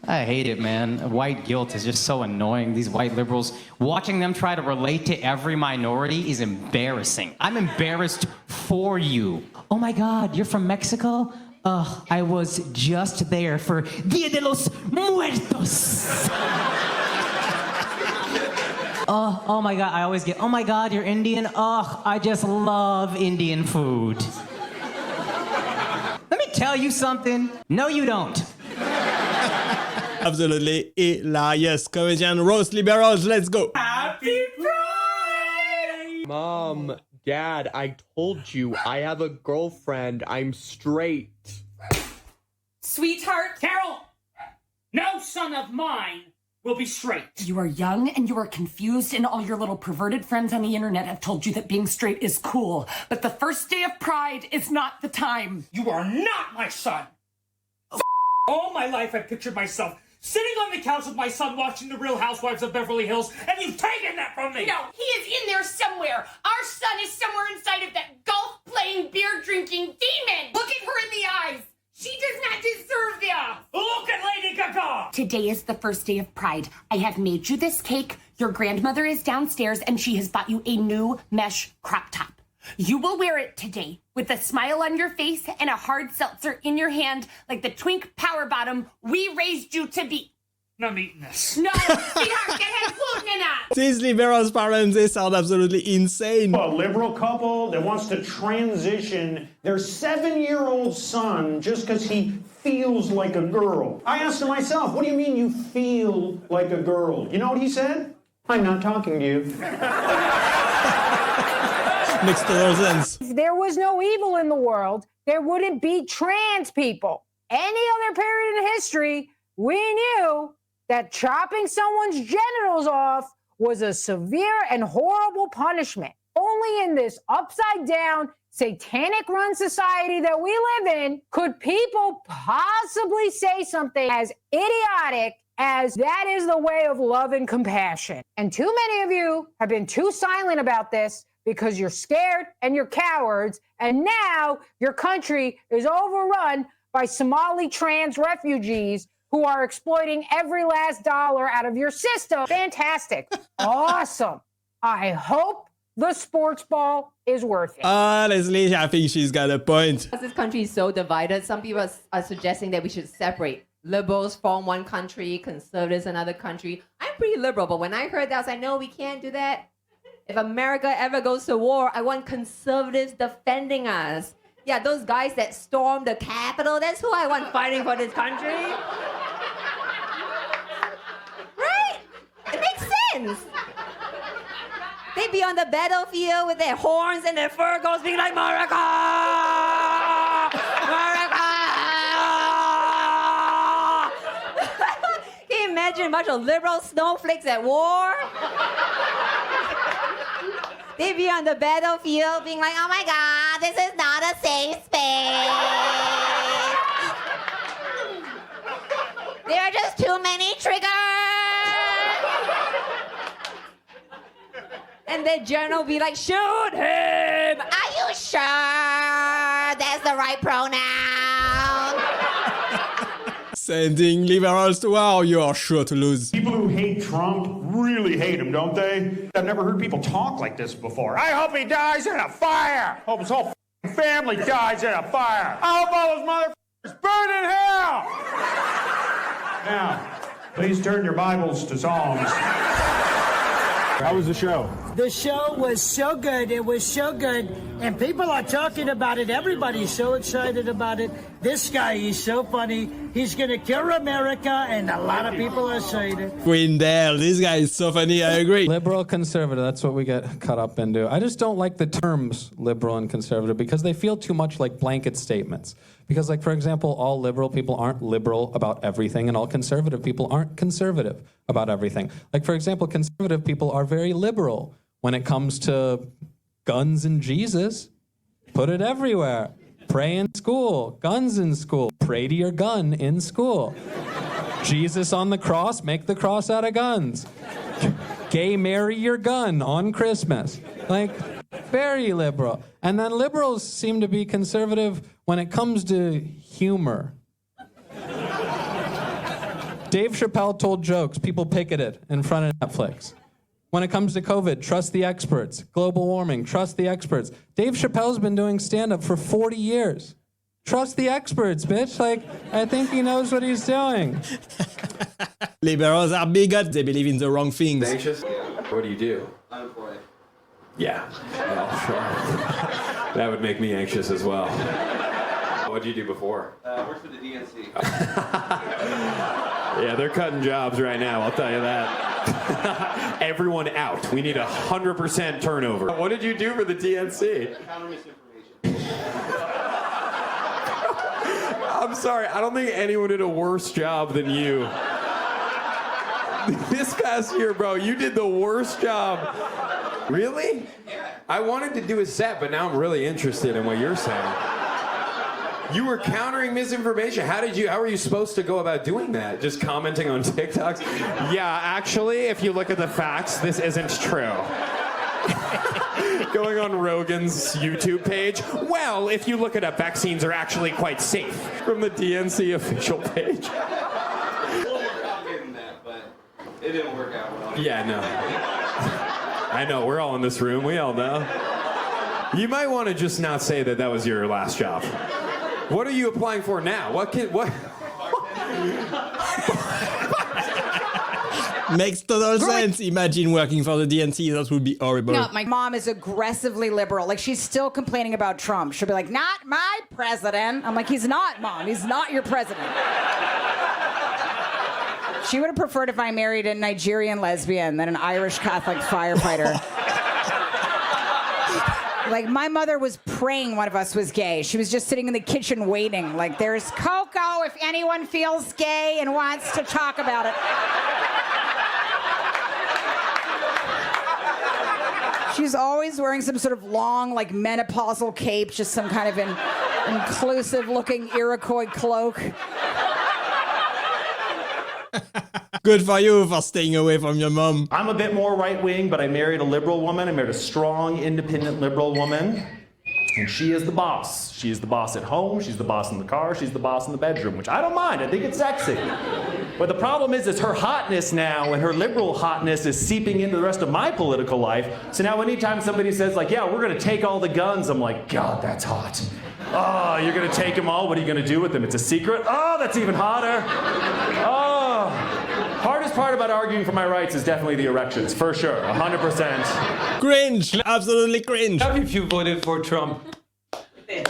I hate it, man. White guilt is just so annoying. These white liberals, watching them try to relate to every minority is embarrassing. I'm embarrassed for you. Oh my God, you're from Mexico? I was just there for Dia de los Muertos. Oh my God, I always get, oh my God, you're Indian? I just love Indian food. Let me tell you something. No, you don't. Absolutely hilarious. Comedian roast liberals, let's go. Happy Pride! Mom, Dad, I told you I have a girlfriend. I'm straight. Sweetheart! Carol! No son of mine will be straight. You are young and you are confused, and all your little perverted friends on the internet have told you that being straight is cool. But the first day of Pride is not the time. You are not my son! All my life I've pictured myself sitting on the couch with my son watching The Real Housewives of Beverly Hills, and you've taken that from me! No, he is in there somewhere. Our son is somewhere inside of that golf-playing, beer-drinking demon. Look at her in the eyes. She does not deserve this. Look at Lady Gaga! Today is the first day of Pride. I have made you this cake. Your grandmother is downstairs, and she has bought you a new mesh crop top. You will wear it today with a smile on your face and a hard seltzer in your hand like the twink power bottom we raised you to be. No, I'm eating this. No, sweetheart, get him gluten up. These liberals' parents, they sound absolutely insane. A liberal couple that wants to transition their 7-year-old son just because he feels like a girl. I asked him myself, what do you mean you feel like a girl? You know what he said? I'm not talking to you. Makes total sense. If there was no evil in the world, there wouldn't be trans people. Any other period in history, we knew that chopping someone's genitals off was a severe and horrible punishment. Only in this upside-down, satanic-run society that we live in could people possibly say something as idiotic as that is the way of love and compassion. And too many of you have been too silent about this because you're scared and you're cowards, and now your country is overrun by Somali trans refugees who are exploiting every last dollar out of your system. Fantastic. Awesome. I hope the sports ball is worth it. Honestly, I think she's got a point. This country is so divided, some people are suggesting that we should separate. Liberals form one country, conservatives another country. I'm pretty liberal, but when I heard that, I was like, no, we can't do that. If America ever goes to war, I want conservatives defending us. Yeah, those guys that stormed the Capitol, that's who I want fighting for this country. Right? It makes sense. They'd be on the battlefield with their horns and their fur coats being like, America! America! Can you imagine a bunch of liberal snowflakes at war? They'd be on the battlefield being like, oh my God, this is not a safe space. There are just too many triggers. And the general will be like, shoot him. Are you sure that's the right pronoun? Sending liberals to war, you are sure to lose. People who hate Trump really hate him, don't they? I've never heard people talk like this before. I hope he dies in a fire. I hope his whole family dies in a fire. I hope all those motherfuckers burn in hell. Now, please turn your Bibles to Psalms. How was the show? The show was so good. It was so good. And people are talking about it. Everybody's so excited about it. This guy, he's so funny. He's going to kill America, and a lot of people are saying it. Grindel, this guy is so funny, I agree. Liberal, conservative, that's what we get caught up into. I just don't like the terms liberal and conservative because they feel too much like blanket statements. Because, like, for example, all liberal people aren't liberal about everything, and all conservative people aren't conservative about everything. Like, for example, conservative people are very liberal when it comes to guns and Jesus. Put it everywhere. Pray in school. Guns in school. Pray to your gun in school. Jesus on the cross. Make the cross out of guns. Gay marry your gun on Christmas. Like, very liberal. And then liberals seem to be conservative when it comes to humor. Dave Chappelle told jokes. People picketed in front of Netflix. When it comes to COVID, trust the experts. Global warming, trust the experts. Dave Chappelle's been doing stand-up for 40 years. Trust the experts, bitch. Like, I think he knows what he's doing. Liberals are bigots. They believe in the wrong things. Anxious? What do you do? Unemployed. Yeah. Well, sure. That would make me anxious as well. What did you do before? Worked for the DNC. Yeah, they're cutting jobs right now, I'll tell you that. Everyone out. We need 100% turnover. What did you do for the DNC? Counter misinformation. I'm sorry, I don't think anyone did a worse job than you. This past year, bro, you did the worst job. Really? I wanted to do a set, but now I'm really interested in what you're saying. You were countering misinformation. How were you supposed to go about doing that? Just commenting on TikToks? Yeah, actually, if you look at the facts, this isn't true. Going on Rogan's YouTube page. Well, if you look it up, vaccines are actually quite safe. From the DNC official page. A little more complicated than that, but it didn't work out well. Yeah, no. I know, we're all in this room. We all know. You might want to just not say that that was your last job. What are you applying for now? What? Makes total sense. Imagine working for the DNC. That would be horrible. No, my mom is aggressively liberal. Like, she's still complaining about Trump. She'll be like, not my president. I'm like, he's not, Mom. He's not your president. She would have preferred if I married a Nigerian lesbian than an Irish Catholic firefighter. Like, my mother was praying one of us was gay. She was just sitting in the kitchen waiting. Like, there's cocoa if anyone feels gay and wants to talk about it. She's always wearing some sort of long, like, menopausal cape, just some kind of inclusive-looking Iroquois cloak. Good for you for staying away from your mom. I'm a bit more right-wing, but I married a liberal woman. I married a strong, independent liberal woman. And she is the boss. She is the boss at home. She's the boss in the car. She's the boss in the bedroom, which I don't mind. I think it's sexy. But the problem is her hotness now and her liberal hotness is seeping into the rest of my political life. So now anytime somebody says, like, yeah, we're going to take all the guns, I'm like, God, that's hot. Oh, you're going to take them all? What are you going to do with them? It's a secret? Oh, that's even hotter. Oh. Hardest part about arguing for my rights is definitely the erections, for sure, 100%. Cringe, absolutely cringe. If you voted for Trump. We're in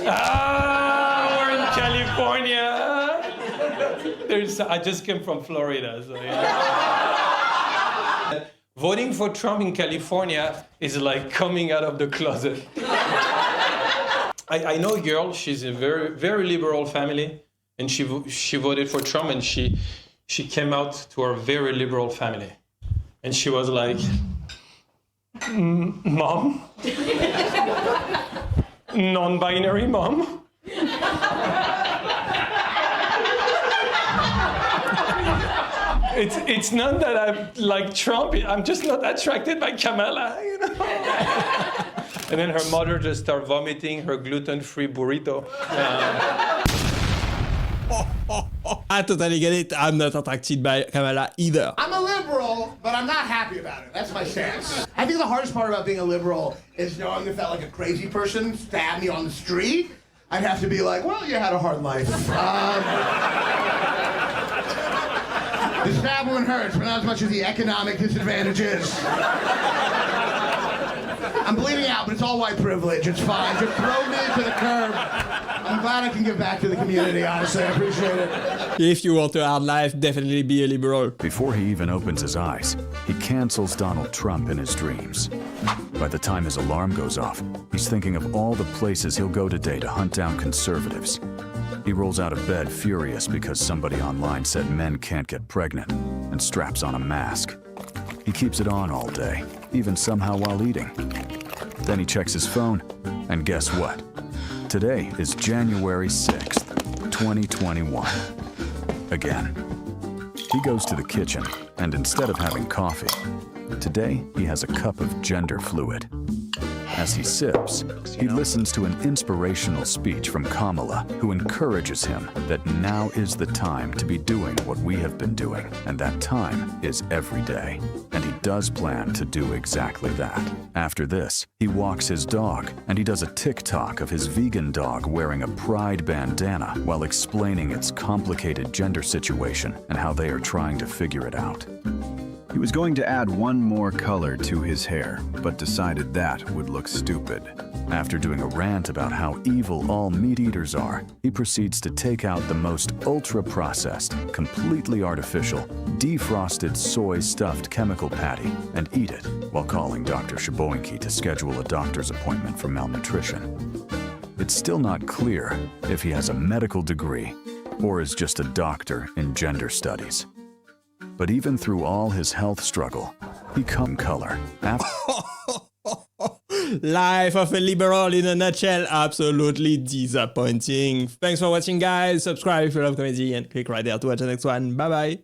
California. I just came from Florida, so yeah. Voting for Trump in California is like coming out of the closet. I know a girl, she's a very, very liberal family, and she voted for Trump, and she came out to our very liberal family. And she was like, Mom? Non-binary mom? It's not that I like Trump, I'm just not attracted by Kamala, you know? And then her mother just started vomiting her gluten-free burrito. I totally get it. I'm not attracted by Kamala either. I'm a liberal, but I'm not happy about it. That's my stance. I think the hardest part about being a liberal is knowing if that, like, a crazy person stabbed me on the street, I'd have to be like, well, you had a hard life. The stab wound hurts, but not as much as the economic disadvantages. I'm bleeding out, but it's all white privilege. It's fine. Just throw me to the curb. I'm glad I can give back to the community, honestly. I appreciate it. If you want a hard life, definitely be a liberal. Before he even opens his eyes, he cancels Donald Trump in his dreams. By the time his alarm goes off, he's thinking of all the places he'll go today to hunt down conservatives. He rolls out of bed furious because somebody online said men can't get pregnant, and straps on a mask. He keeps it on all day, even somehow while eating. Then he checks his phone, and guess what? Today is January 6th, 2021. Again. He goes to the kitchen, and instead of having coffee, today he has a cup of gender fluid. As he sips, he listens to an inspirational speech from Kamala, who encourages him that now is the time to be doing what we have been doing, and that time is every day. And he does plan to do exactly that. After this, he walks his dog, and he does a TikTok of his vegan dog wearing a pride bandana while explaining its complicated gender situation and how they are trying to figure it out. He was going to add one more color to his hair, but decided that would look stupid. After doing a rant about how evil all meat eaters are, he proceeds to take out the most ultra-processed, completely artificial, defrosted soy-stuffed chemical patty and eat it while calling Dr. Shaboinki to schedule a doctor's appointment for malnutrition. It's still not clear if he has a medical degree or is just a doctor in gender studies. But even through all his health struggle, he come color. Life of a liberal in a nutshell, absolutely disappointing. Thanks for watching, guys. Subscribe if you love comedy and click right there to watch the next one. Bye bye.